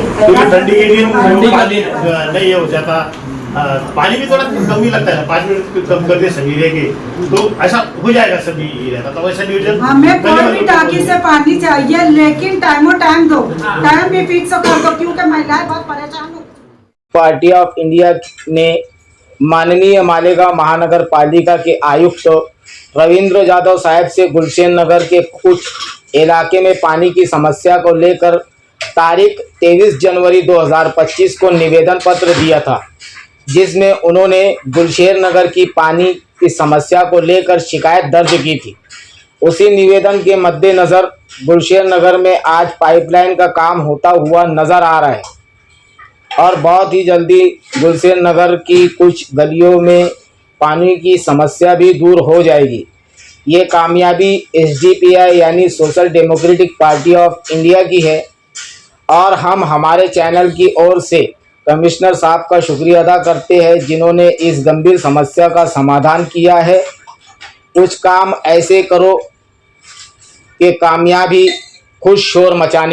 क्योंकि ठंडी के दिन पानी नहीं हो जाता, पानी भी थोड़ा कम ही लगता है, 5 मिनट कम कर दे सभी रह के, तो ऐसा हो जाएगा सभी रहता। तो वैसा नियोजन हमें कोई भी टाकी से पानी चाहिए, लेकिन टाइमो टाइम दो, टाइम भी फिक्स कर दो, क्योंकि महिलाएं बहुत परेशान हो। पार्टी ऑफ इंडिया ने माननीय मालेगांव महानगर पालिका के आयुक्त रविंद्र यादव साहब से गुलशन नगर के कुछ इलाके में पानी की समस्या को लेकर तारीख 23 जनवरी 2025 को निवेदन पत्र दिया था, जिसमें उन्होंने गुलशेर नगर की पानी की समस्या को लेकर शिकायत दर्ज की थी। उसी निवेदन के मद्देनज़र गुलशेर नगर में आज पाइपलाइन का काम होता हुआ नज़र आ रहा है और बहुत ही जल्दी गुलशेर नगर की कुछ गलियों में पानी की समस्या भी दूर हो जाएगी। ये कामयाबी SDPI यानी social democratic party of India की है और हम हमारे चैनल की ओर से कमिश्नर साहब का शुक्रिया अदा करते हैं, जिन्होंने इस गंभीर समस्या का समाधान किया है। कुछ काम ऐसे करो कि कामयाबी खुश शोर मचाने